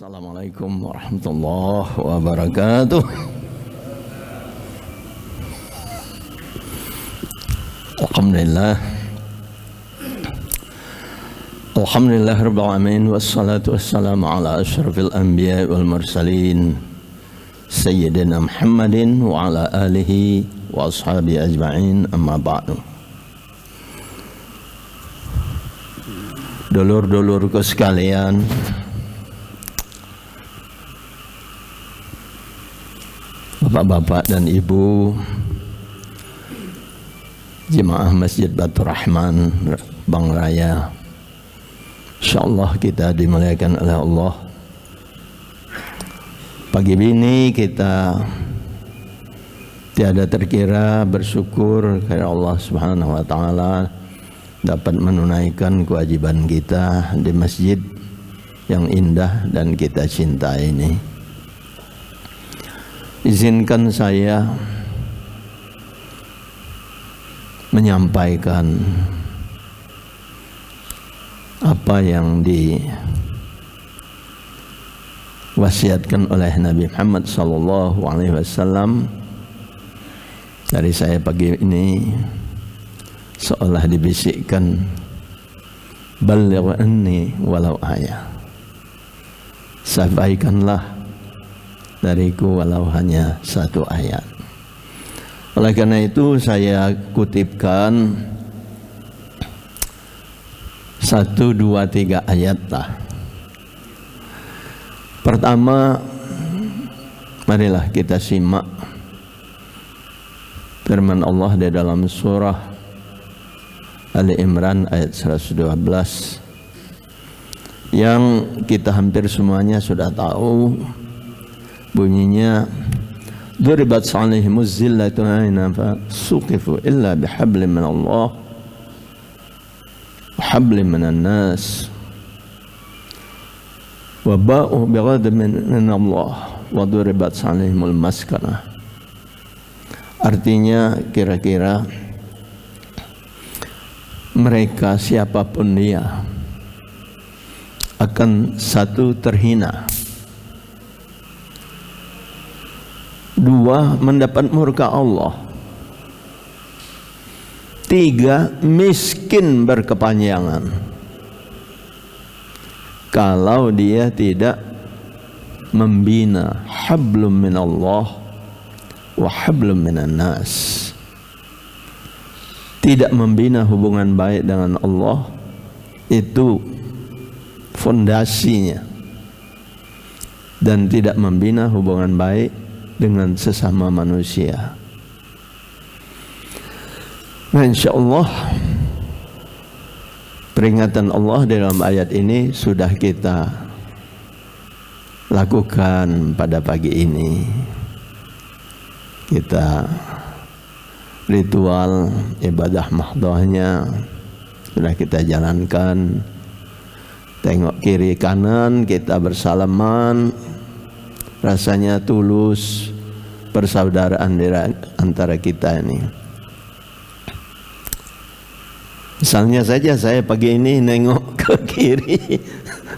Assalamualaikum warahmatullahi wabarakatuh. Alhamdulillah rabbil alamin, wassalatu wassalamu ala asyrafil anbiya wal mursalin sayyidina Muhammadin wa ala alihi wa ashabihi ajma'in, amma ba'du. Dulur-dulurku sekalian, bapak-bapak dan ibu jemaah Masjid Batur Rahman Bang Raya, insyaallah kita dimuliakan oleh Allah. Pagi ini kita tiada terkira bersyukur kepada Allah Subhanahu wa taala dapat menunaikan kewajiban kita di masjid yang indah dan kita cintai ini. Izinkan saya menyampaikan apa yang diwasiatkan oleh Nabi Muhammad SAW. Dari saya pagi ini seolah dibisikkan, baligh anni walau ayah, sampaikanlah dariku walau hanya satu ayat. Oleh karena itu saya kutipkan 1, 2, 3 ayat lah. Pertama, marilah kita simak firman Allah di dalam surah Ali Imran ayat 112 yang kita hampir semuanya sudah tahu. Bunyinya, duribat alaihimuz zillatu aina fa suqifu illa bihablin min Allah wa hablin minan nas wa ba'u bighadabin min Allah wa duribat alaihimul maskanah. Artinya kira-kira mereka siapapun dia akan satu terhina, 2 mendapat murka Allah, 3 miskin berkepanjangan kalau dia tidak membina hablum minallah wa hablum minan nas, tidak membina hubungan baik dengan Allah. Itu fondasinya, dan tidak membina hubungan baik dengan sesama manusia. Nah, insyaallah peringatan Allah dalam ayat ini sudah kita lakukan pada pagi ini. Kita ritual ibadah mahdhahnya sudah kita jalankan. Tengok kiri kanan, kita bersalaman, rasanya tulus persaudaraan di antara kita ini. Misalnya saja saya pagi ini nengok ke kiri,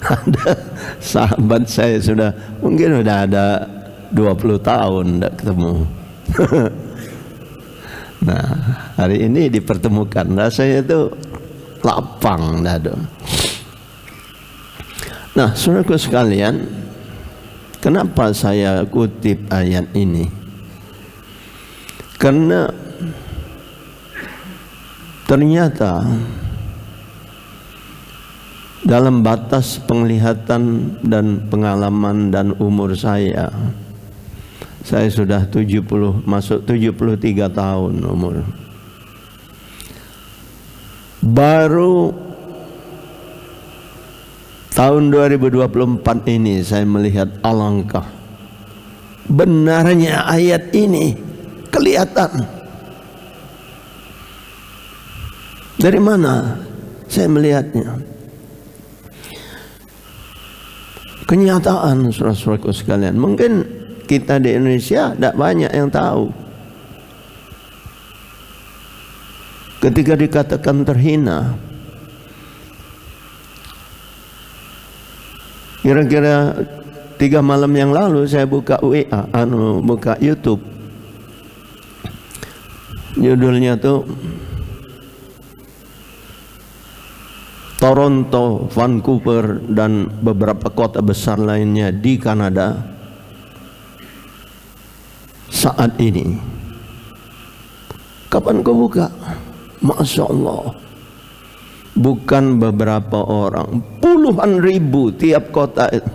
ada sahabat saya mungkin sudah ada 20 tahun tidak ketemu. Nah, hari ini dipertemukan, rasanya itu lapang dado. Nah, saudaraku sekalian, kenapa saya kutip ayat ini? Karena ternyata dalam batas penglihatan dan pengalaman dan umur saya sudah 70, masuk 73 tahun umur. Baru tahun 2024 ini saya melihat alangkah benarnya ayat ini kelihatan. Dari mana saya melihatnya? Kenyataan, saudara-saudaraku sekalian. Mungkin kita di Indonesia tidak banyak yang tahu. Ketika dikatakan terhina, kira-kira 3 malam yang lalu saya buka WA, buka YouTube. Judulnya tuh Toronto, Vancouver, dan beberapa kota besar lainnya di Kanada saat ini. Kapan kau buka? Masya Allah, bukan beberapa orang, puluhan ribu tiap kota itu.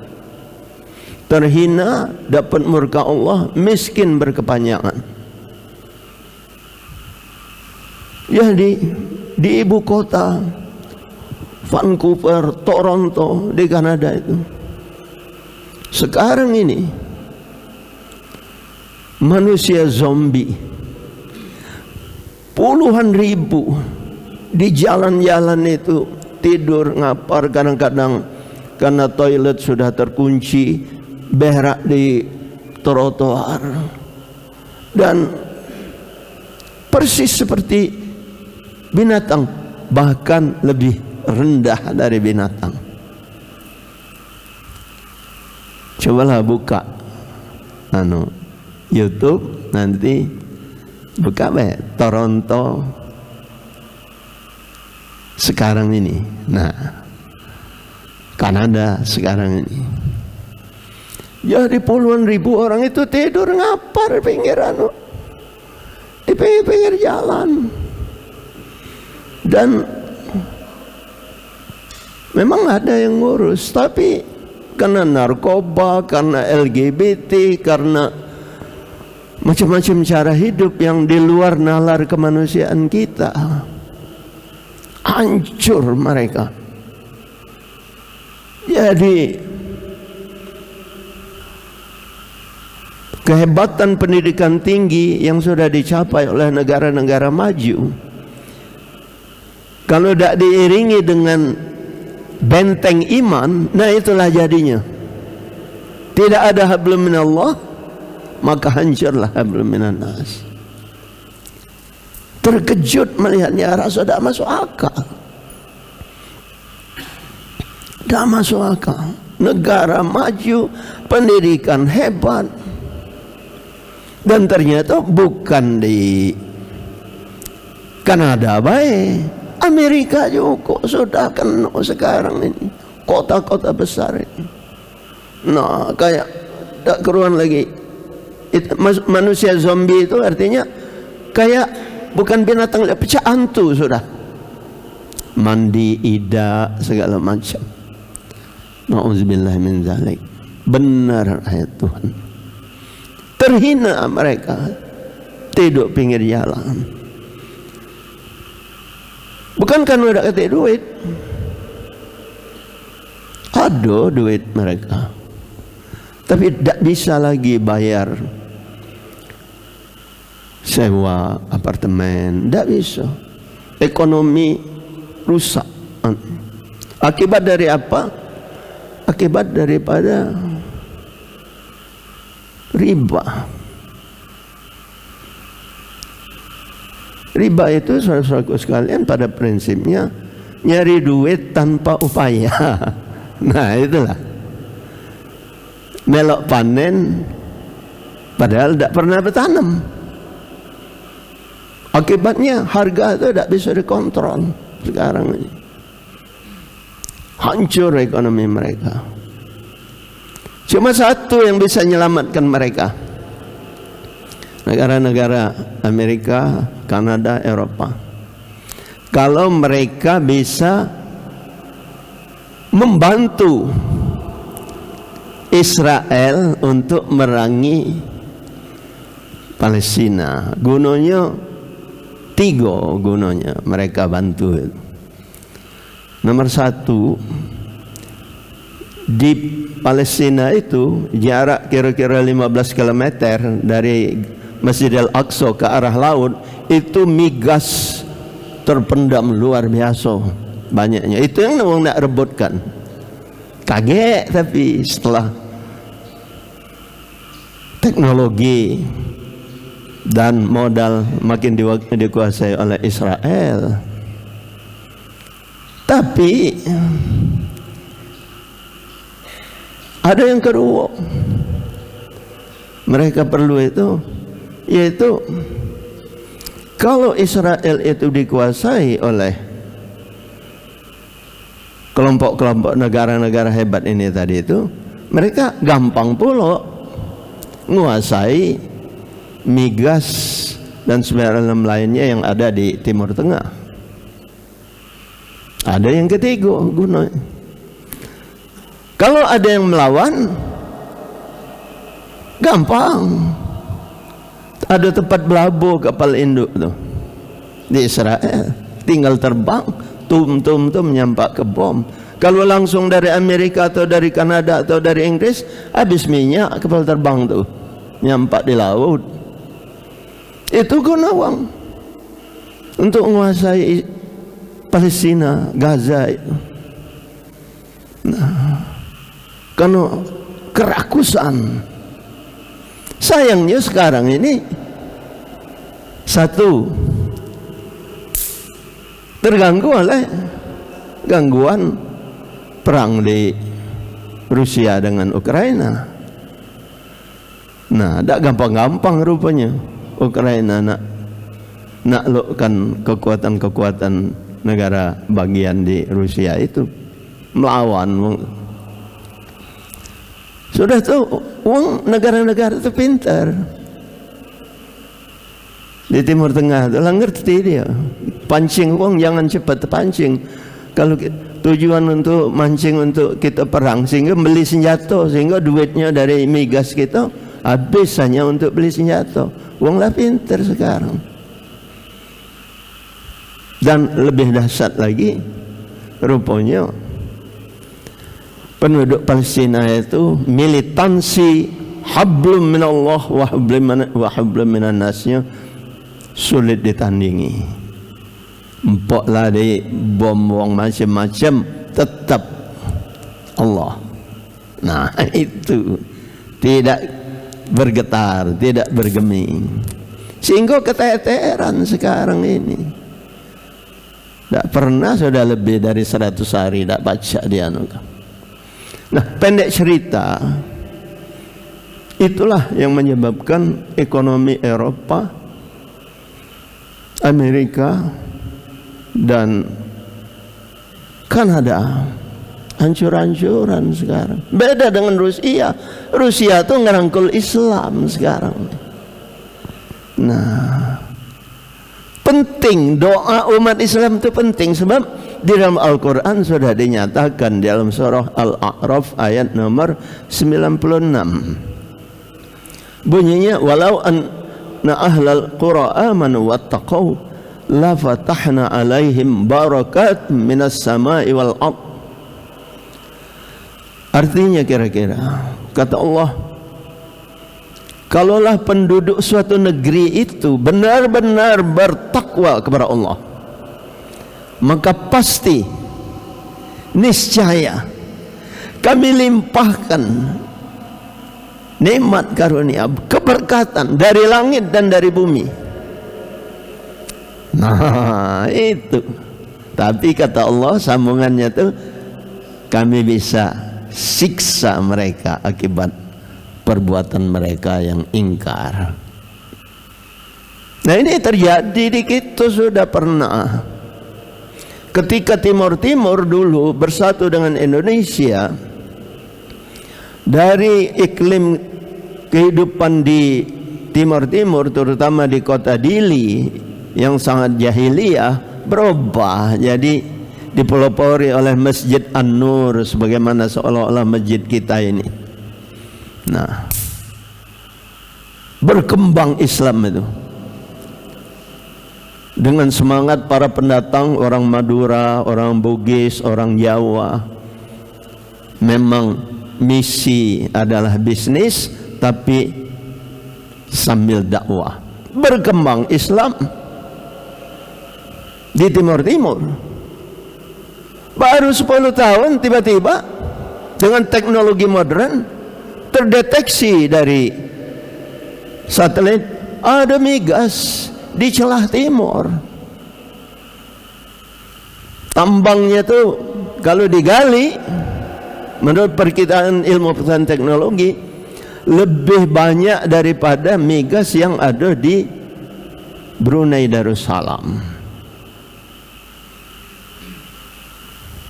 Terhina, dapat murka Allah, miskin berkepanjangan. Jadi di ibu kota Vancouver, Toronto di Kanada itu sekarang ini manusia zombie puluhan ribu di jalan-jalan itu tidur ngapar, kadang-kadang karena toilet sudah terkunci berak di trotoar, dan persis seperti binatang, bahkan lebih rendah dari binatang. Cobalah buka YouTube, nanti buka Toronto sekarang ini. Nah, Kanada sekarang ini. Jadi puluhan ribu orang itu tidur ngapar di pinggir jalan. Dan memang ada yang ngurus, tapi karena narkoba, karena LGBT, karena macam-macam cara hidup yang di luar nalar kemanusiaan kita, hancur mereka. Jadi kehebatan pendidikan tinggi yang sudah dicapai oleh negara-negara maju, kalau tidak diiringi dengan benteng iman, nah itulah jadinya. Tidak ada hablum minallah, maka hancurlah hablum minan nas. Terkejut melihatnya, rasa tidak masuk akal. Tidak masuk akal. Negara maju, pendidikan hebat, dan ternyata bukan di Kanada baik, Amerika juga sudah kena sekarang ini, kota-kota besar ini. Nah, kayak tak keruan lagi. Manusia zombie itu artinya kayak bukan binatang, pecah hantu sudah. Mandi, ida, segala macam. Na'udzubillah min zalik. Benar ayat Tuhan. Terhina mereka, tidur pinggir jalan. Bukan karena tidak ada duit, ada duit mereka, tapi tidak bisa lagi bayar sewa apartemen, tidak bisa. Ekonomi rusak. Akibat dari apa? Akibat daripada riba. Riba itu saudara-saudaraku sekalian pada prinsipnya nyari duit tanpa upaya. Nah itulah, melok panen padahal tidak pernah bertanam. Akibatnya harga itu tidak bisa dikontrol sekarang ini. Hancur ekonomi mereka. Cuma satu yang bisa menyelamatkan mereka, negara-negara Amerika, Kanada, Eropa. Kalau mereka bisa membantu Israel untuk merangi Palestina, gunanya 3 gunanya mereka bantu. Nomor 1, di Palestina itu jarak kira-kira 15 km dari Masjid Al-Aqsa ke arah laut, itu migas terpendam luar biasa banyaknya. Itu yang orang nak rebutkan. Kaget, tapi setelah teknologi dan modal makin dikuasai oleh Israel. Tapi Ada yang kedua, mereka perlu itu, yaitu kalau Israel itu dikuasai oleh kelompok-kelompok negara-negara hebat ini tadi itu, mereka gampang pula menguasai migas dan sembarang lainnya yang ada di Timur Tengah. Ada yang ketiga guna. Kalau ada yang melawan, gampang. Ada tempat berlabuh kapal induk tuh di Israel, tinggal terbang, tum nyampak ke bom. Kalau langsung dari Amerika atau dari Kanada atau dari Inggris, habis minyak kapal terbang tuh, nyampak di laut. Itu guna uang untuk menguasai Palestina, Gaza itu. Nah, karena kerakusan. Sayangnya sekarang ini satu, terganggu oleh gangguan perang di Rusia dengan Ukraina. Nah, tak gampang-gampang rupanya Ukraina nak naklukkan kekuatan-kekuatan negara bagian di Rusia itu, melawan. Sudah tahu, uang negara-negara itu pintar. Di Timur Tengah itu lah ngerti dia. Pancing uang jangan cepat terpancing. Kalau tujuan untuk mancing untuk kita perang, sehingga beli senjata, sehingga duitnya dari migas kita habis hanya untuk beli senjata. Uang lah pintar sekarang. Dan lebih dahsyat lagi, rupanya penduduk Palestina itu militansi hablum minallah wa hablum minan nasnya sulit ditandingi. Empoklah di bom macam-macam, tetap Allah. Nah, itu tidak bergetar, tidak bergeming, sehingga keteteran sekarang ini. Tak pernah sudah lebih dari 100 hari tak baca dia. Nah, pendek cerita, itulah yang menyebabkan ekonomi Eropa, Amerika, dan Kanada hancur-hancuran sekarang. Beda dengan Rusia. Rusia tuh ngerangkul Islam sekarang. Nah, penting doa umat Islam itu penting, sebab di dalam Al-Quran sudah dinyatakan di dalam surah Al-A'raf ayat nomor 96. Bunyinya, walau anna ahlal qura amanu wattaqau la fatahna alaihim barakat minas samai wal ard. Artinya kira-kira, kata Allah, kalaulah penduduk suatu negeri itu benar-benar bertakwa kepada Allah, maka pasti niscaya kami limpahkan nikmat karunia, keberkatan dari langit dan dari bumi. Nah, itu. Tapi kata Allah, sambungannya tuh, kami bisa siksa mereka akibat perbuatan mereka yang ingkar. Nah, ini terjadi di kita sudah pernah. Ketika Timur Timur dulu bersatu dengan Indonesia, dari iklim kehidupan di Timur Timur, terutama di kota Dili yang sangat jahiliyah, berubah jadi dipelopori oleh Masjid An-Nur, sebagaimana seolah-olah masjid kita ini. Nah, berkembang Islam itu dengan semangat para pendatang, orang Madura, orang Bugis, orang Jawa. Memang misi adalah bisnis, tapi sambil dakwah. Berkembang Islam di Timur Timur. Baru 10 tahun tiba-tiba dengan teknologi modern terdeteksi dari satelit ada migas di celah timur. Tambangnya tuh kalau digali menurut perkiraan ilmu pengetahuan teknologi lebih banyak daripada migas yang ada di Brunei Darussalam.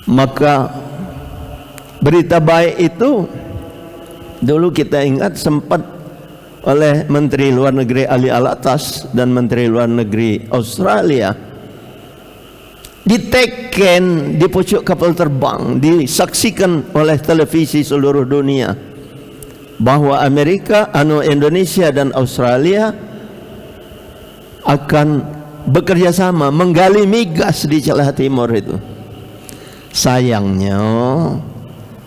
Maka berita baik itu dulu kita ingat sempat oleh Menteri Luar Negeri Ali Alatas dan Menteri Luar Negeri Australia diteken di pucuk kapal terbang, disaksikan oleh televisi seluruh dunia bahwa Indonesia dan Australia akan bekerja sama menggali migas di Celah Timur itu. Sayangnya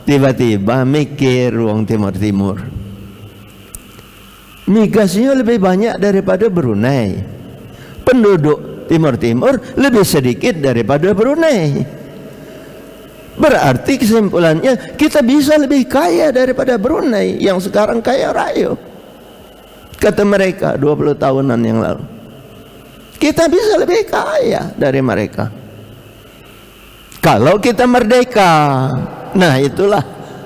tiba-tiba mikir wong Timur-Timur, migasnya lebih banyak daripada Brunei, penduduk Timur-Timur lebih sedikit daripada Brunei. Berarti kesimpulannya kita bisa lebih kaya daripada Brunei yang sekarang kaya raya, kata mereka 20 tahunan yang lalu. Kita bisa lebih kaya dari mereka kalau kita merdeka. Nah, itulah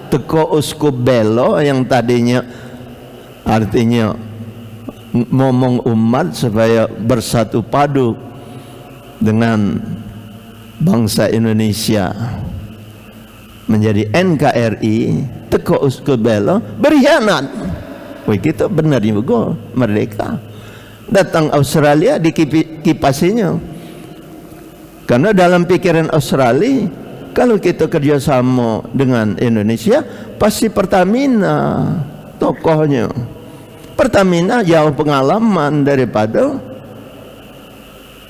teko uskup belo yang tadinya artinya ngomong umat supaya bersatu padu dengan bangsa Indonesia menjadi NKRI. Teko uskup belo berkhianat. Wih, kita benar juga merdeka. Datang Australia dikipasinya. Karena dalam pikiran Australia, kalau kita kerjasama dengan Indonesia, pasti Pertamina tokohnya. Pertamina jauh pengalaman daripada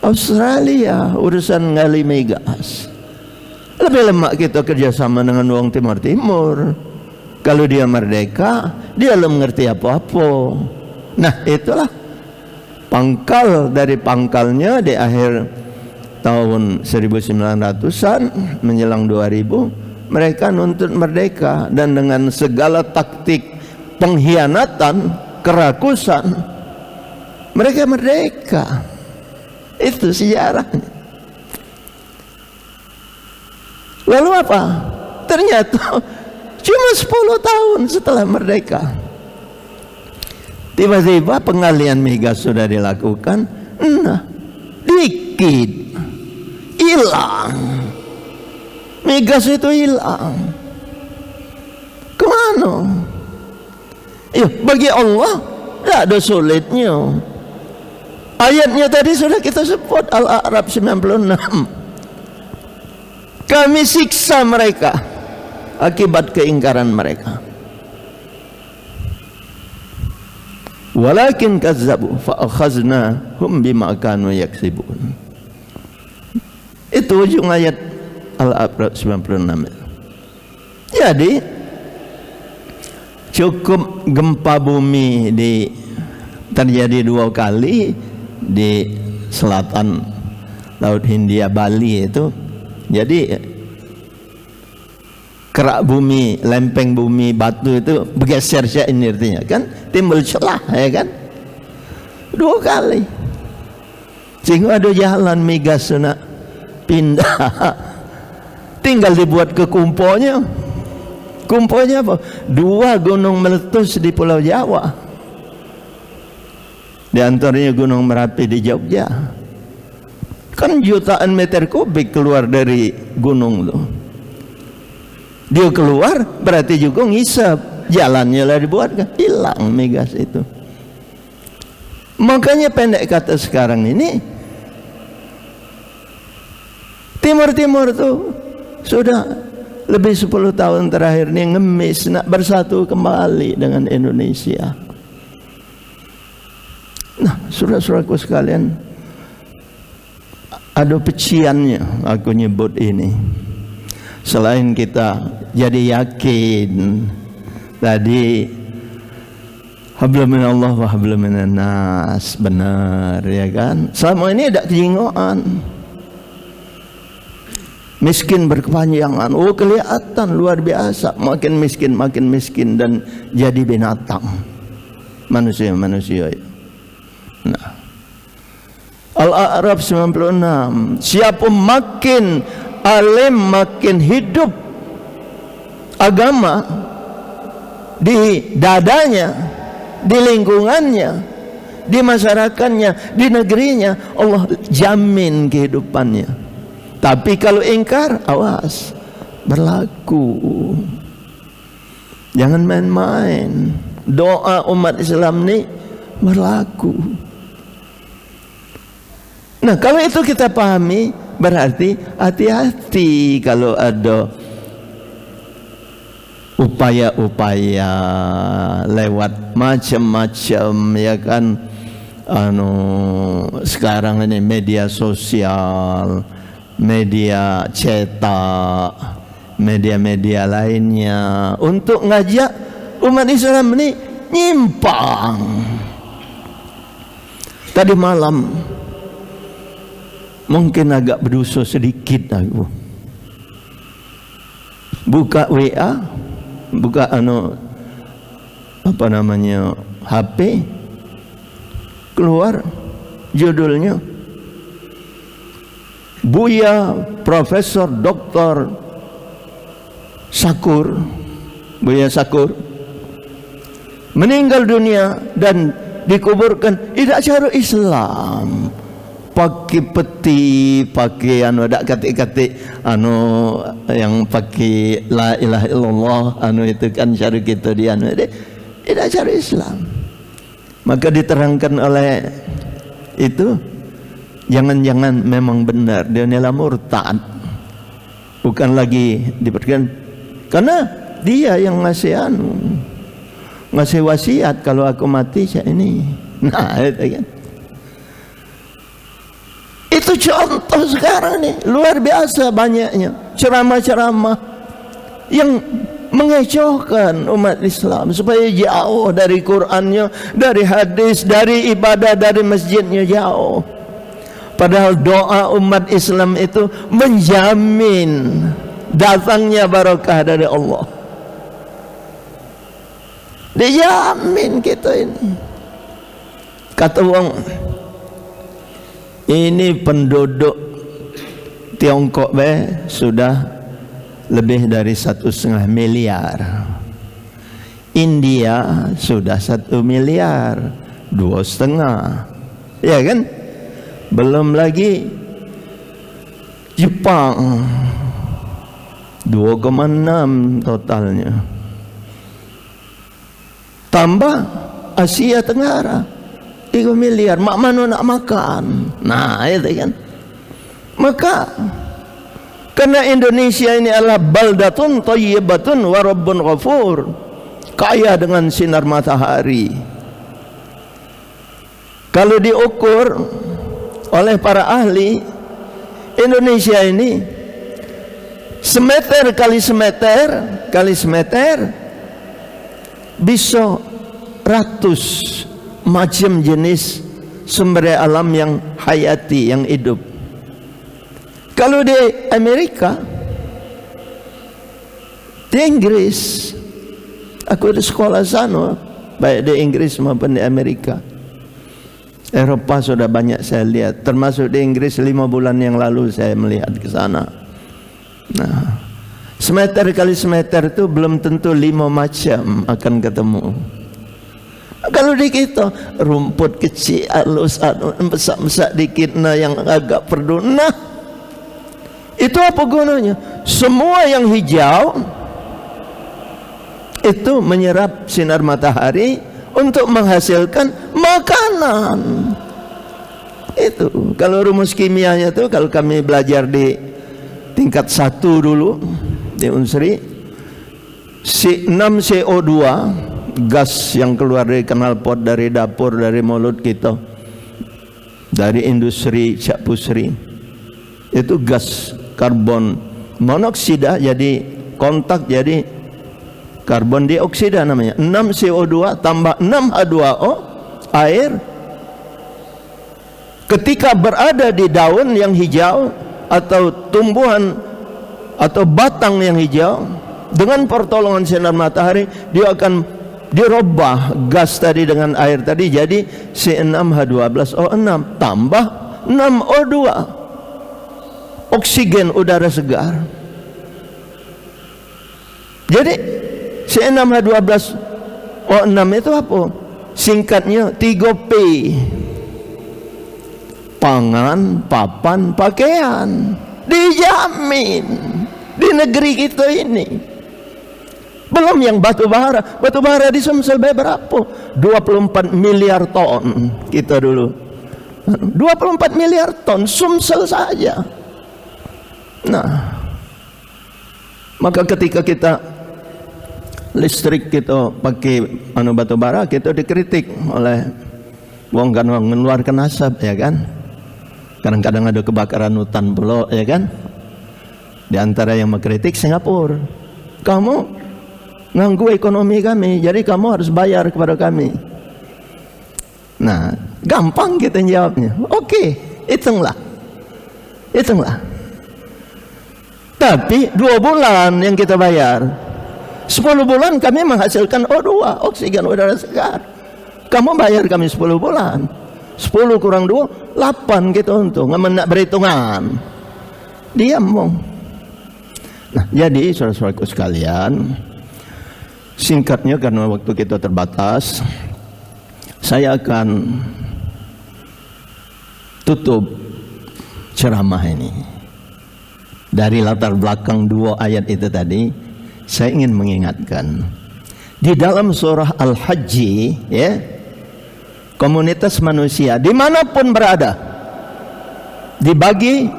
Australia urusan ngali migas. Lebih lemak kita kerjasama dengan orang Timur-Timur. Kalau dia merdeka, dia belum mengerti apa-apa. Nah, itulah pangkal dari pangkalnya di akhir tahun 1900-an menjelang 2000 mereka nuntut merdeka, dan dengan segala taktik pengkhianatan, kerakusan, mereka merdeka. Itu sejarahnya. Lalu apa? Ternyata cuma 10 tahun setelah merdeka tiba-tiba pengalian migas sudah dilakukan. Nah, dikit hilang, migas itu hilang. Kemana? Ya, bagi Allah tidak ada sulitnya. Ayatnya tadi sudah kita sebut, Al-A'raf 96. Kami siksa mereka akibat keingkaran mereka. Walakin kazzabu fa'akhaznahum bima kanu yaksibun. Itu ujung ayat Al-A'raf 96. Jadi cukup gempa bumi terjadi 2 kali di selatan Laut Hindia Bali itu. Jadi kerak bumi, lempeng bumi, batu itu bergeser ini artinya kan, timbul celah, ya kan, 2 kali sehingga ada jalan migas nak pindah, tinggal dibuat ke kumponya. Kumponya apa? 2 gunung meletus di Pulau Jawa, di antaranya Gunung Merapi di Jogja. Kan jutaan meter kubik keluar dari gunung tuh. Dia keluar berarti juga ngisap, jalannya lah dibuat, kan hilang migas itu. Makanya pendek kata sekarang ini Timur-Timur tuh sudah lebih 10 tahun terakhir ini ngemis nak bersatu kembali dengan Indonesia. Nah, saudara-saudaraku sekalian, ada peciannya aku nyebut ini. Selain kita jadi yakin tadi hablum minallah wa hablum minan nas, benar ya kan? Selama ini ada kejingoan, miskin berkepanjangan. Oh, kelihatan luar biasa, makin miskin dan jadi binatang manusia itu. Nah, Al-A'raf 96, siapa makin alim makin hidup, agama di dadanya, di lingkungannya, di masyarakatnya, di negerinya, Allah jamin kehidupannya. Tapi kalau ingkar, awas, berlaku. Jangan main-main. Doa umat Islam ini berlaku. Nah, kalau itu kita pahami, berarti hati-hati kalau ada upaya-upaya lewat macam-macam, ya kan, sekarang ini media sosial, media cetak, media-media lainnya untuk ngajak umat Islam ini nyimpang. Tadi malam mungkin agak berdosa sedikit aku. Buka WA, buka HP, keluar judulnya Buya Profesor Dr. Sakur, Buya Sakur meninggal dunia dan dikuburkan tidak cara Islam, pakai peti, pakai dak katik-katik yang pakai la ilaha illallah itu kan cara kita di tidak cara Islam. Maka diterangkan oleh itu, jangan-jangan memang benar dia adalah murtad, bukan lagi diperkenalkan, karena dia yang ngasih wasiat kalau aku mati saya ini. Nah, itu kan. Itu contoh sekarang nih, luar biasa banyaknya ceramah-ceramah yang mengecohkan umat Islam supaya jauh dari Qur'annya, dari hadis, dari ibadah, dari masjidnya jauh. Padahal doa umat Islam itu menjamin datangnya barakah dari Allah. Dijamin kita ini. Kata orang, ini penduduk Tiongkok sudah lebih dari 1,5 miliar. India sudah 1 miliar, 2,5, ya kan? Belum lagi Jepang 2,6 totalnya. Tambah Asia Tenggara 3 miliar. Mak mana nak makan? Nah, itu kan. Maka karena Indonesia ini adalah baldatun thayyibatun wa rabbun ghafur, kaya dengan sinar matahari. Kalau diukur oleh para ahli, Indonesia ini semeter kali semeter bisa ratus macam jenis sumber daya alam yang hayati, yang hidup. Kalau di Amerika, di Inggris, aku di sekolah sana, baik di Inggris maupun di Amerika. Eropa sudah banyak saya lihat, termasuk di Inggris 5 bulan yang lalu saya melihat ke sana. Nah, semeter kali semeter itu belum tentu 5 macam akan ketemu. Kalau di kita rumput kecil, halus, besar-besar dikit, yang agak perlu. Nah, itu apa gunanya? Semua yang hijau itu menyerap sinar matahari untuk menghasilkan makanan. Itu kalau rumus kimianya itu, kalau kami belajar di tingkat 1 dulu di Unsri, C6CO2, gas yang keluar dari knalpot, dari dapur, dari mulut kita, dari industri Cak Pusri, itu gas karbon monoksida jadi kontak jadi karbon dioksida namanya. 6CO2 tambah 6H2O, air, ketika berada di daun yang hijau atau tumbuhan atau batang yang hijau, dengan pertolongan sinar matahari dia akan dirubah gas tadi dengan air tadi jadi C6H12O6 tambah 6O2, oksigen, udara segar. Jadi C6H12O6 itu apa? Singkatnya 3P. Pangan, papan, pakaian. Dijamin di negeri kita ini. Belum yang batu bara. Batu bara di Sumsel berapa? 24 miliar ton kita dulu. 24 miliar ton Sumsel saja. Nah, maka ketika kita listrik kita pakai batu bara, kita dikritik oleh wong kan mengeluarkan asap, ya kan. Kadang-kadang ada kebakaran hutan pula, ya kan. Di antara yang mengkritik Singapura, kamu nganggu ekonomi kami, jadi kamu harus bayar kepada kami. Nah, gampang kita jawabnya. Oke, hitunglah. Tapi 2 bulan yang kita bayar, 10 bulan kami menghasilkan O2, oksigen udara segar. Kamu bayar kami 10 bulan. 10 kurang 2, 8 gitu untung. Nggak berhitungan. Diam mong. Nah, jadi saudara-saudaraku sekalian, singkatnya karena waktu kita terbatas, saya akan tutup ceramah ini. Dari latar belakang 2 ayat itu tadi, saya ingin mengingatkan di dalam surah Al-Hajj, ya, komunitas manusia dimanapun berada terbagi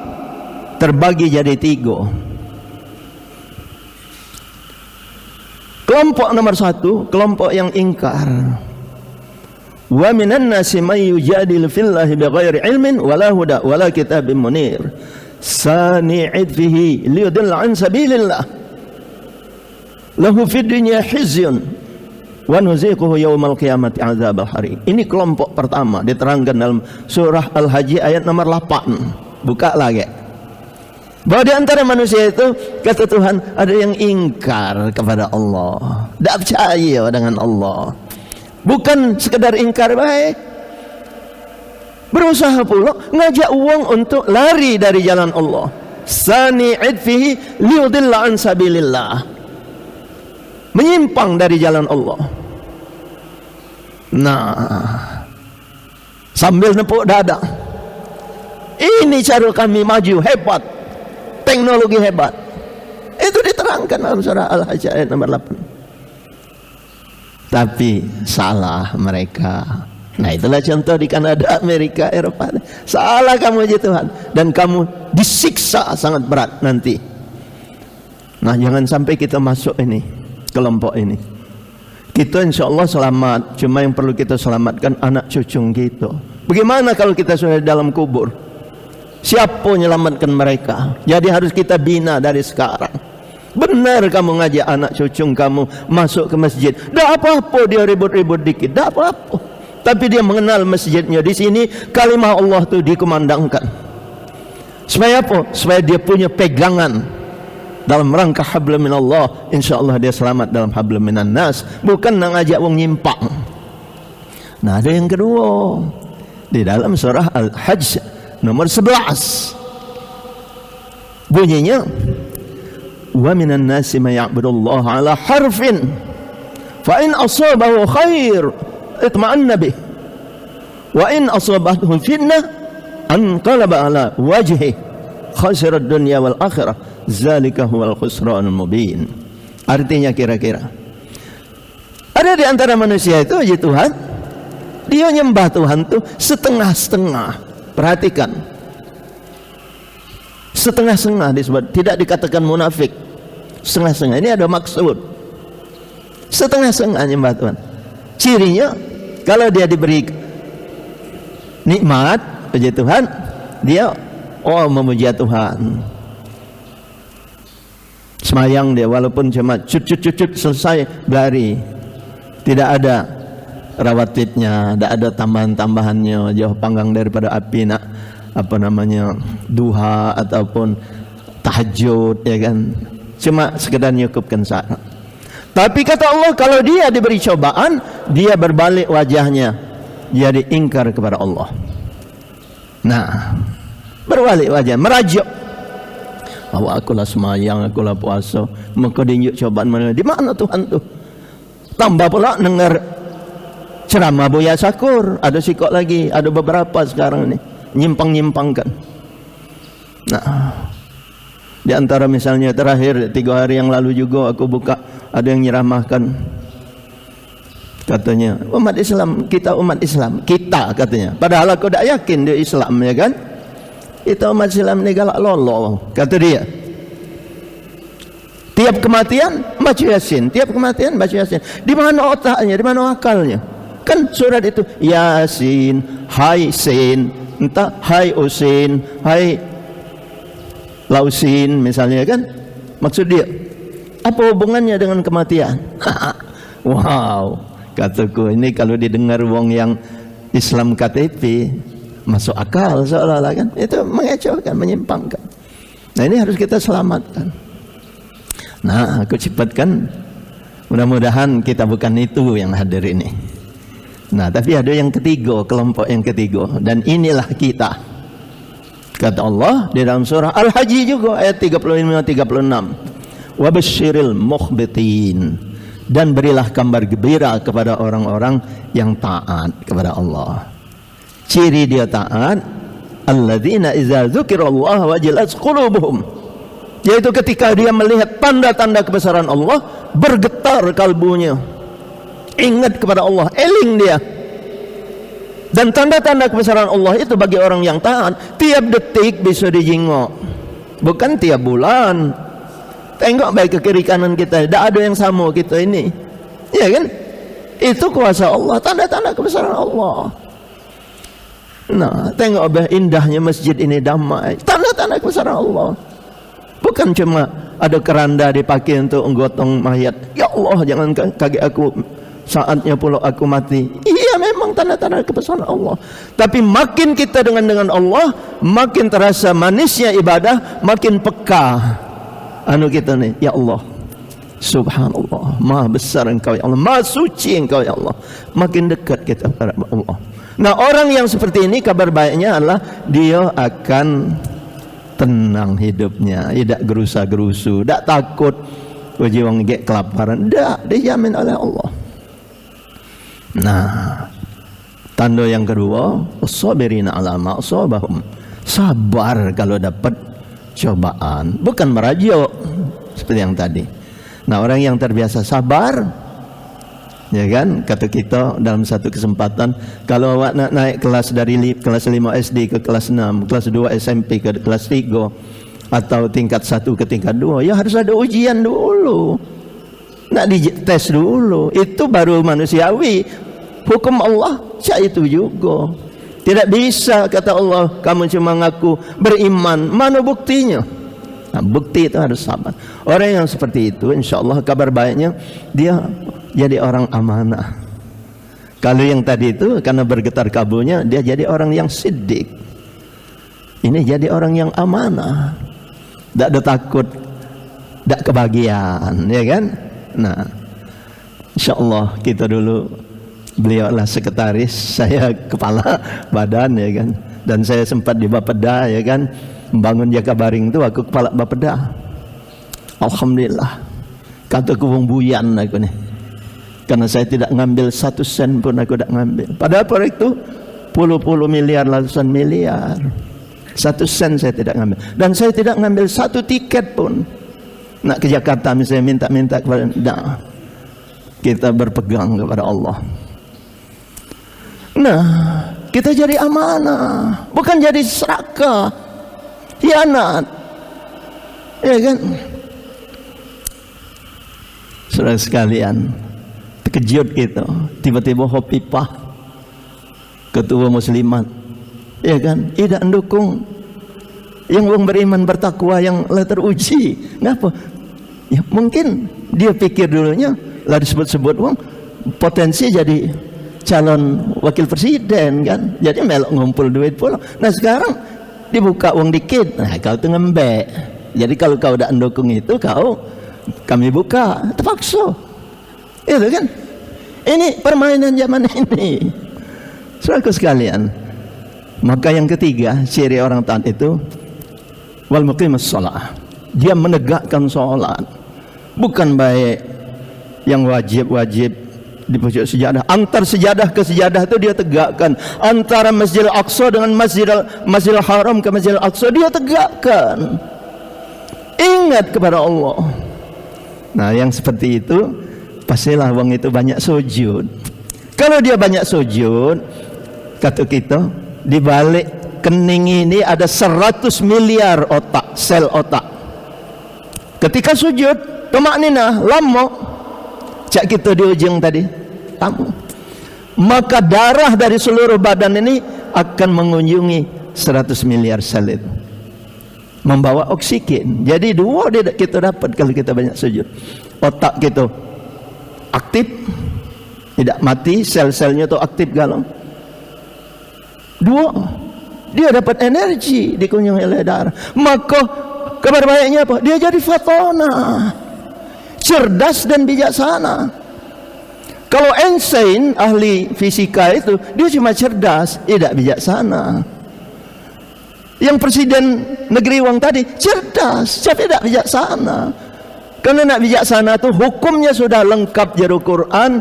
jadi 3. Kelompok nomor 1, kelompok yang ingkar. Wa minan nasi may yujadilu fillahi bighairi ilmin wala huda wala kitabim munir sani'id fihi liyudilla an sabilillah lahu fid dunya khizyun wa nuziquhu yaumal qiyamati adzabal hariq. Ini kelompok pertama diterangkan dalam surah Al-Hajj ayat nomor 8. Buka lagi. Bahwa di antara manusia itu, kata Tuhan, ada yang ingkar kepada Allah, tidak percaya dengan Allah. Bukan sekedar ingkar baik, berusaha pula ngajak uang untuk lari dari jalan Allah. Sani'id fihi liyudilla an sabilillah, menyimpang dari jalan Allah. Nah, sambil nepuk dada, ini cara kami maju hebat, teknologi hebat. Itu diterangkan dalam surah Al-Hajj ayat nomor 8. Tapi salah mereka. Nah, itulah contoh di Kanada, Amerika, Eropa. Salah kamu aja Tuhan, dan kamu disiksa sangat berat nanti. Nah, jangan sampai kita masuk ini, kelompok ini. Kita insya Allah selamat, cuma yang perlu kita selamatkan anak cucu kita. Bagaimana kalau kita sudah di dalam kubur? Siapa menyelamatkan mereka? Jadi harus kita bina dari sekarang. Benar kamu ngajak anak cucu kamu masuk ke masjid, tidak apa-apa dia ribut-ribut dikit, tidak apa-apa. Tapi dia mengenal masjidnya. Di sini kalimah Allah itu dikumandangkan. Supaya apa? Supaya dia punya pegangan dalam rangka hablum minallah. InsyaAllah dia selamat dalam hablum minan nas. Bukan nak ngajak wong nyimpang. Nah, ada yang kedua di dalam surah Al-Hajj nomor 11. Bunyinya, wa minan nasi may ya'budullaha ala harfin fa in asabahu khair itma'anna bih wa in asabathu fitnah anqalaba ala wajhi khasira ad-dunya wal akhirah zalika huwal khusranul mubin. Artinya kira-kira ada di antara manusia itu ya Tuhan, dia nyembah Tuhan tuh setengah-setengah. Perhatikan, setengah-setengah disebut, tidak dikatakan munafik. Setengah-setengah ini ada maksud. Setengah-setengah nyembah Tuhan. Cirinya, kalau dia diberi nikmat, puji Tuhan, dia memuji Tuhan. Semayang dia, walaupun cuma cut selesai berlari, tidak ada rawatibnya, tidak ada tambahan-tambahannya, jauh panggang daripada api nak duha ataupun tahajud, ya kan, cuma sekedar nyukupkan syarat. Tapi kata Allah, kalau dia diberi cobaan, dia berbalik wajahnya jadi ingkar kepada Allah. Nah, berbalik wajah, merajuk. Awak akulah semayang, akulah puasa, maka dinjuk cobaan mana? Di mana Tuhan tu? Tambah pula dengar ceramah Buya Syakur, ada sikok lagi, ada beberapa sekarang ni nyimpang-nyimpangkan. Nah, di antara misalnya terakhir 3 hari yang lalu juga aku buka, ada yang nyeramahkan, katanya umat Islam, kita umat Islam, kita katanya, padahal aku tak yakin dia Islam, ya kan? Kita umat Islam ni galak lolo, kata dia. Tiap kematian baca Yasin, tiap kematian baca Yasin. Di mana otaknya, di mana akalnya? Kan surat itu Yasin, hai Sin, entah hai Usin, hai Lausin misalnya, kan? Maksud dia apa hubungannya dengan kematian? Wow, kataku ini kalau didengar wong yang Islam KTP masuk akal seolah-olah, kan? Itu mengecewakan, menyimpangkan. Nah, ini harus kita selamatkan. Nah, aku cepatkan, mudah-mudahan kita bukan itu yang hadir ini. Nah, tapi ada yang ketiga, kelompok yang ketiga, dan inilah kita. Kata Allah di dalam surah Al-Haji juga ayat 35-36, wabashiril mukhbitin, dan berilah kabar gembira kepada orang-orang yang taat kepada Allah. Ciri dia taat, alladzina idza dzukirallahu wajilat qulubuhum, yaitu ketika dia melihat tanda-tanda kebesaran Allah, bergetar kalbunya, ingat kepada Allah, eling dia. Dan tanda-tanda kebesaran Allah itu bagi orang yang taat tiap detik bisa dijengok, bukan tiap bulan. Tengok baik ke kiri kanan kita, tidak ada yang sama kita ini, ya kan? Itu kuasa Allah, tanda-tanda kebesaran Allah. Nah, tengok bah indahnya masjid ini, damai, tanda-tanda kebesaran Allah. Bukan cuma ada keranda dipakai untuk menggotong mayat. Ya Allah, jangan kaget aku, saatnya pula aku mati. Iya, memang tanda-tanda kebesaran Allah. Tapi makin kita dengan Allah, makin terasa manisnya ibadah, makin peka anu kita nih. Ya Allah, subhanallah, maha besar engkau ya Allah, maha suci engkau ya Allah. Makin dekat kita kepada Allah. Nah, orang yang seperti ini kabar baiknya adalah dia akan tenang hidupnya, tidak gerusa-gerusu, tidak takut wong gek kelaparan, tidak, dijamin oleh Allah. Nah, tanda yang kedua, as-sabirina ala ma asabahum, sabar kalau dapat cobaan, bukan merajuk seperti yang tadi. Nah, orang yang terbiasa sabar, ya kan, kata kita dalam satu kesempatan, kalau awak nak naik kelas dari kelas 5 SD ke kelas 6, kelas 2 SMP ke kelas 3, atau tingkat 1 ke tingkat 2, ya harus ada ujian dulu, nak dites dulu. Itu baru manusiawi. Hukum Allah cak itu juga. Tidak bisa kata Allah kamu cuma ngaku beriman, mana buktinya? Nah, bukti itu harus sabar. Orang yang seperti itu, insya Allah kabar baiknya dia jadi orang amanah. Kalau yang tadi itu karena bergetar kabulnya, dia jadi orang yang siddiq. Ini jadi orang yang amanah, tidak ada takut, tidak kebagian, ya kan? Nah, insya Allah kita dulu, beliau adalah sekretaris, saya kepala badan, ya kan? Dan saya sempat di Bapeda, ya kan? Membangun Jakabaring itu aku kepala Bapeda. Alhamdulillah, kata wong buyan aku nih, karena saya tidak ngambil 1 sen pun, aku tidak ngambil. Padahal proyek itu puluh-puluh miliar, ratusan miliar, 1 sen saya tidak ngambil. Dan saya tidak ngambil 1 tiket pun. Nak ke Jakarta misalnya minta kepada, nah, kita berpegang kepada Allah. Nah, kita jadi amanah, bukan jadi serakah, hianat, ya kan? Saudara sekalian, terkejut kita, tiba-tiba Hopipah, ketua muslimat, ya kan, tidak mendukung yang orang beriman bertakwa yang lah teruji. Ngapa? Ya mungkin dia pikir dulunya lah disebut-sebut wong potensi jadi calon wakil presiden, kan, jadi melok ngumpul duit pula. Nah, sekarang dibuka uang dikit, nah kau tu ngembek. Jadi kalau kau tidak mendukung itu, kami buka, terpaksa, itu kan. Ini permainan zaman ini, saudaraku sekalian. Maka yang ketiga ciri orang taat itu, wal muqimus shalah, dia menegakkan sholat, bukan baik yang wajib-wajib di pojok sejadah. Antar sejadah ke sejadah itu dia tegakkan. Antara Masjidil Aqsa dengan Masjidil Haram ke Masjidil Aqsa dia tegakkan. Ingat kepada Allah. Nah, yang seperti itu pastilah wong itu banyak sujud. Kalau dia banyak sujud, kata kita, di balik kening ini ada 100 miliar otak, sel otak. Ketika sujud, tumakninah, lama, cak kita di ujung tadi, lama. Maka darah dari seluruh badan ini akan mengunjungi 100 miliar sel itu, membawa oksigen. Jadi dua kita dapat kalau kita banyak sujud. Otak kita aktif, tidak mati, sel-selnya itu aktif galau. Dua, dia dapat energi dikunjungi oleh darah. Maka kabar baiknya apa? Dia jadi fatona, cerdas dan bijaksana. Kalau Einstein, ahli fisika itu, dia cuma cerdas, tidak bijaksana. Yang presiden negeri wong tadi cerdas, tapi tidak bijaksana. Karena nak bijaksana itu hukumnya sudah lengkap dari Quran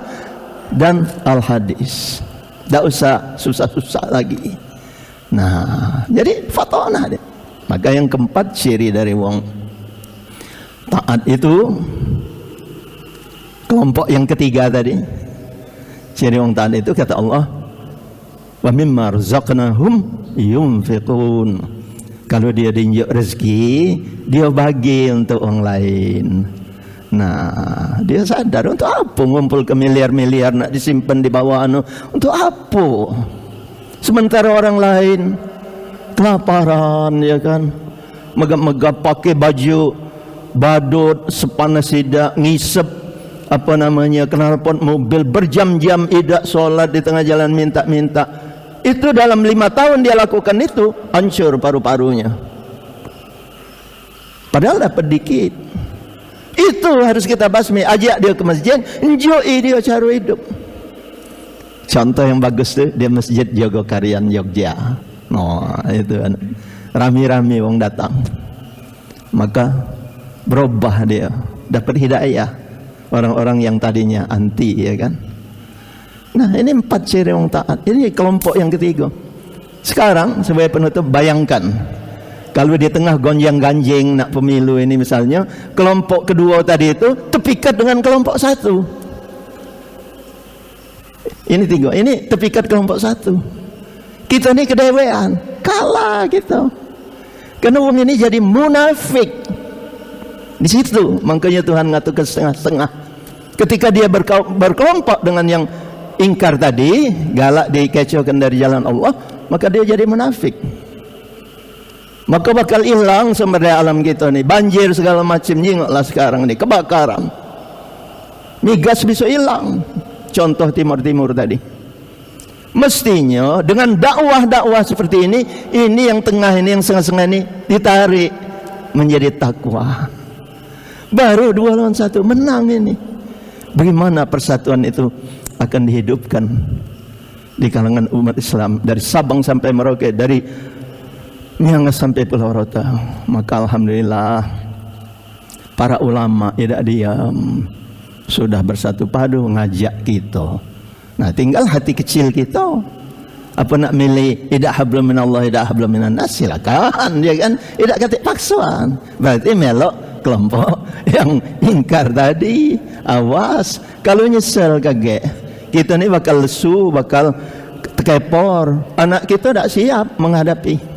dan Al-Hadis. Tidak usah susah-susah lagi. Nah, jadi fatona dia. Maka yang keempat ciri dari wong taat itu, kelompok yang ketiga tadi, ciri wong taat itu kata Allah, wa mimma razaqnahum yunfiqun. Kalau dia diinjak rezeki, dia bagi untuk orang lain. Nah, dia sadar untuk apa ngumpul ke miliar-miliar nak disimpan di bawah untuk apa? Sementara orang lain kelaparan, ya kan, megah-megah pakai baju badut sepanas tidak, ngisep apa namanya knalpot mobil berjam-jam, tidak sholat di tengah jalan minta-minta. Itu dalam 5 tahun dia lakukan itu, hancur paru-parunya. Padahal dapat dikit. Itu harus kita basmi. Ajak dia ke masjid, enjoy dia cara hidup. Contoh yang bagus tuh di Masjid Jogokarian Jogja. Nah, itu kan rami-rami wong datang. Maka berubah dia, dapat hidayah. Orang-orang yang tadinya anti, ya kan. Nah, ini 4 ciri orang taat. Ini kelompok yang ketiga. Sekarang sebagai penutup, bayangkan kalau di tengah gonjang-ganjing nak pemilu ini misalnya, kelompok kedua tadi itu tepikat dengan kelompok satu. Ini 3, ini tepikat kelompok satu. Kita ini kedewean, kalah gitu. Karena orang ini jadi munafik. Di situ makanya Tuhan ngatur ke setengah-setengah. Ketika dia berkelompok dengan yang ingkar tadi, galak dikecohkan dari jalan Allah, maka dia jadi munafik. Maka bakal hilang sumber daya alam kita nih, banjir segala macam, nyingoklah sekarang nih, kebakaran, migas bisa hilang. Contoh timur-timur tadi. Mestinya dengan dakwah-dakwah seperti ini yang tengah ini, yang setengah-setengah ini ditarik menjadi takwa. Baru 2 lawan 1 menang ini. Bagaimana persatuan itu akan dihidupkan di kalangan umat Islam dari Sabang sampai Merauke, dari Miangas sampai Pulau Rota. Maka alhamdulillah para ulama tidak diam, sudah bersatu padu ngajak kita. Nah, tinggal hati kecil kita. Apa nak milih idak hablum minallah, idak hablum minan nas, silakan, ya kan. Tidak kata paksaan. Berarti melok kelompok yang ingkar tadi. Awas, kalau nyesel kaget, kita ni bakal lesu, bakal tekepor. Anak kita tak siap menghadapi.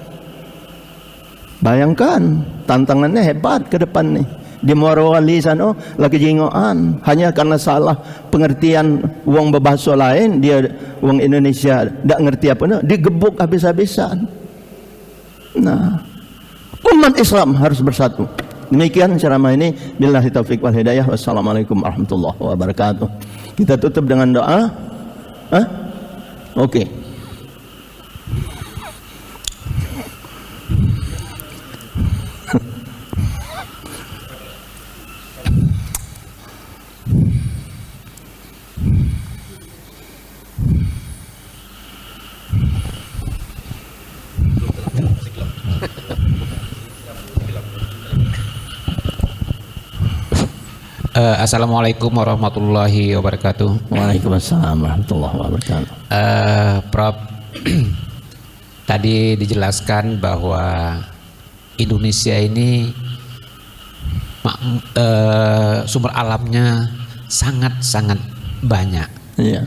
Bayangkan tantangannya hebat ke depan nih. Di Morowali sana lagi jingoan, hanya karena salah pengertian wong berbahasa lain, dia wong Indonesia tak ngerti apa nak, digebuk habis-habisan. Nah, umat Islam harus bersatu. Demikian ceramah ini. Billahi taufiq wal hidayah. Wassalamualaikum warahmatullahi wabarakatuh. Kita tutup dengan doa. Oke. Assalamualaikum warahmatullahi wabarakatuh. Waalaikumsalam warahmatullahi wabarakatuh. Prof, tadi dijelaskan bahwa Indonesia ini sumber alamnya sangat-sangat banyak. Iya.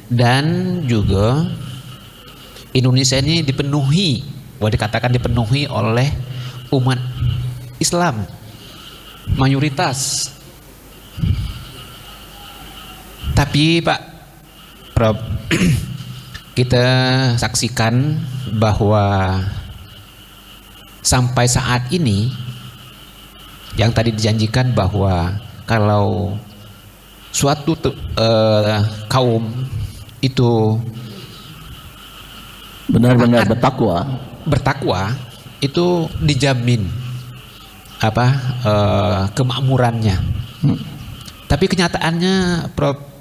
Dan juga Indonesia ini dikatakan dipenuhi oleh umat Islam mayoritas. Tapi Pak Prof, kita saksikan bahwa sampai saat ini yang tadi dijanjikan bahwa kalau suatu kaum itu benar-benar bertakwa itu dijamin kemakmurannya. Tapi kenyataannya Prof,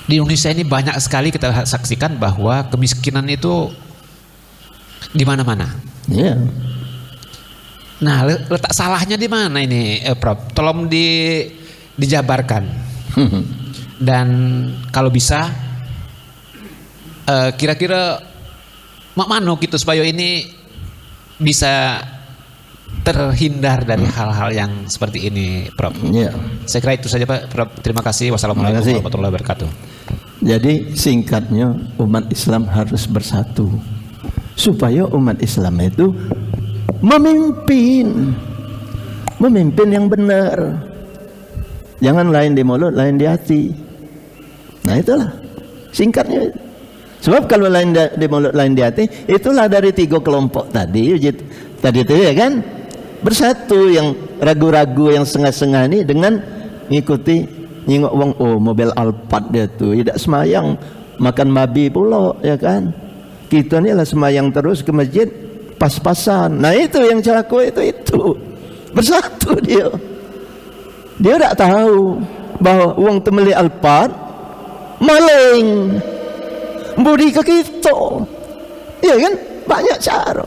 di Indonesia ini banyak sekali kita saksikan bahwa kemiskinan itu di mana-mana. Iya. Nah, letak salahnya di mana ini, Prof? Tolong dijabarkan. Dan kalau bisa, kira-kira mak mano gitu supaya ini bisa terhindar dari hal-hal yang seperti ini, Prof. Iya. Saya kira itu saja, Pak. Prof, terima kasih. Wassalamualaikum warahmatullahi wabarakatuh. Jadi singkatnya, umat Islam harus bersatu supaya umat Islam itu memimpin yang benar. Jangan lain di mulut, lain di hati. Nah, itulah singkatnya. Sebab kalau lain di mulut, lain di hati, itulah dari 3 kelompok tadi itu ya kan, bersatu. Yang ragu-ragu, yang setengah-setengah ini dengan ngikuti nyingok wong, mobil Alphard dia tuh tidak semayang, makan babi pula ya kan. Kita ni lah semayang terus ke masjid pas-pasan. Nah, itu yang cakap itu bersatu dia tak tahu bahwa uang temeli Alphard maling budi ke kita ya kan, banyak cara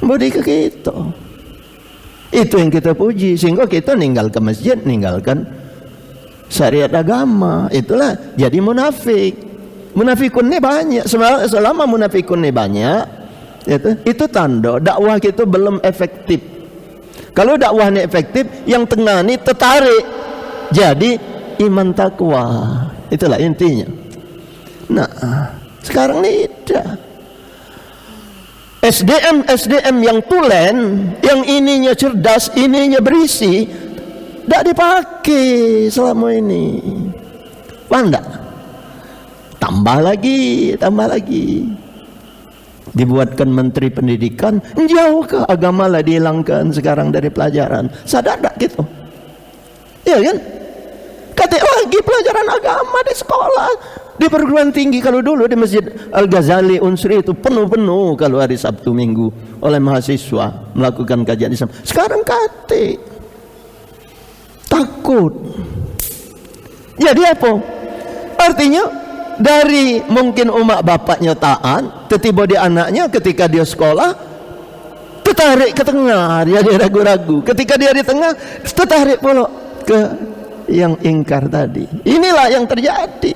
budi ke kita. Itu yang kita puji, sehingga kita ninggalkan masjid, ninggalkan syariat agama. Itulah jadi munafik. Munafikun ini banyak. Selama munafikun ini banyak, itu tanda dakwah kita belum efektif. Kalau dakwah ini efektif, yang tengah ini tertarik jadi iman takwa. Itulah intinya. Nah, sekarang ini tidak. SDM yang tulen, yang ininya cerdas, ininya berisi, tidak dipakai selama ini. Pandang. Tambah lagi. Dibuatkan menteri pendidikan, jauh ke agama lah dihilangkan sekarang dari pelajaran. Sadar tak gitu? Iya kan? Kata lagi pelajaran agama di sekolah, di perguruan tinggi. Kalau dulu di Masjid Al-Ghazali Unsri itu penuh-penuh kalau hari Sabtu Minggu oleh mahasiswa melakukan kajian Islam. Sekarang kate takut. Jadi apa? Artinya dari mungkin umat bapaknya taat, tiba-tiba di anaknya ketika dia sekolah tertarik ke tengah, dia ragu-ragu. Ketika dia di tengah tertarik pula ke yang ingkar tadi. Inilah yang terjadi.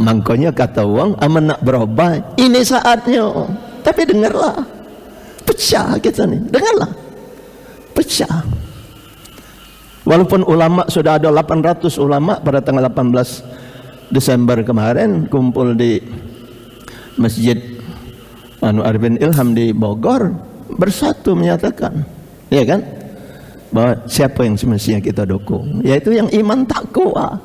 Makanya kata orang, aman nak berubah, ini saatnya. Tapi dengarlah, pecah kita nih, dengarlah, pecah. Walaupun ulama sudah ada 800 ulama pada tanggal 18 Desember kemarin kumpul di Masjid Arifin Ilham di Bogor, bersatu menyatakan, ya kan, bahwa siapa yang semestinya kita dukung, yaitu yang iman takwa.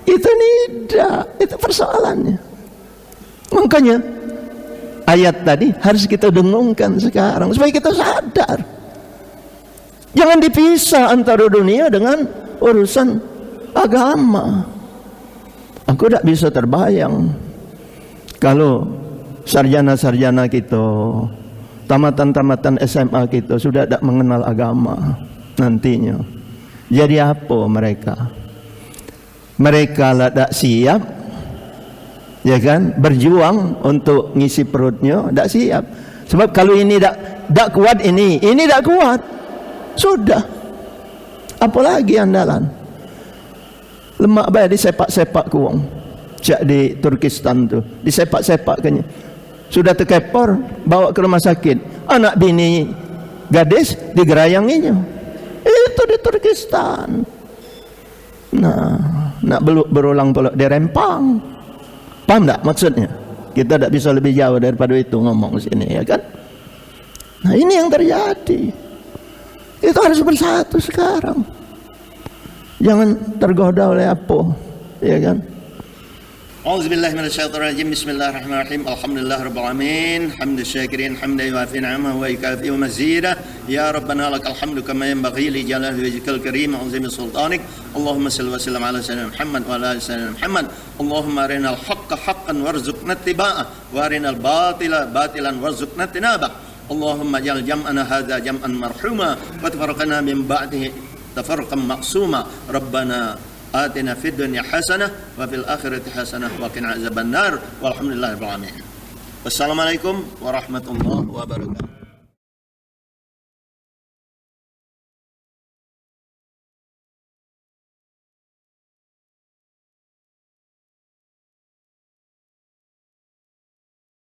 Itu tidak, itu persoalannya. Makanya ayat tadi harus kita dengungkan sekarang supaya kita sadar. Jangan dipisah antara dunia dengan urusan agama. Aku tidak bisa terbayang kalau sarjana-sarjana kita, tamatan-tamatan SMA kita sudah tidak mengenal agama nantinya. Jadi apa mereka? Mereka lah tak siap, ya kan, berjuang untuk ngisi perutnya, tak siap. Sebab kalau ini tak kuat, ini tak kuat, sudah apalagi andalan. Lemak bayar disepak-sepak ku wong. Jak di Turkistan tu, disepak-sepak kanya. Sudah terkepor, bawa ke rumah sakit. Anak bini gadis digerayanginya. Itu di Turkistan. Nah, nak berulang pula di Rempang. Paham tak maksudnya? Kita tak bisa lebih jauh daripada itu ngomong sini, ya kan? Nah, ini yang terjadi. Itu harus bersatu sekarang. Jangan tergoda oleh apa, ya kan? A'udzubillahi minasyaitonirrajim. Bismillahirrahmanirrahim. Alhamdulillahirabbil alamin. Hamdal syakirin hamdan yuwafi ni'amahu wa yukafi mazidah. Ya Rabbana lakal hamdu kama yanbaghi li jalali wajhikal karim wa 'azimi sultanik. Allahumma shalli wa sallim ala sayyidina Muhammad wa ala ali sayyidina Muhammad. Allahumma arinal haqqa haqqan warzuqna ittiba'ah wa arinal batila batilan warzuqna tinabah. Allahumma ja'al jam'ana hadza jam'an marhuma wa tafarraqna min ba'dihi tafarraqan maqsuma. Rabbana آتنا في الدنيا حسنة وفي الآخرة حسنة وقنا عذاب النار والحمد لله رب العالمين. والسلام عليكم ورحمة الله وبركاته.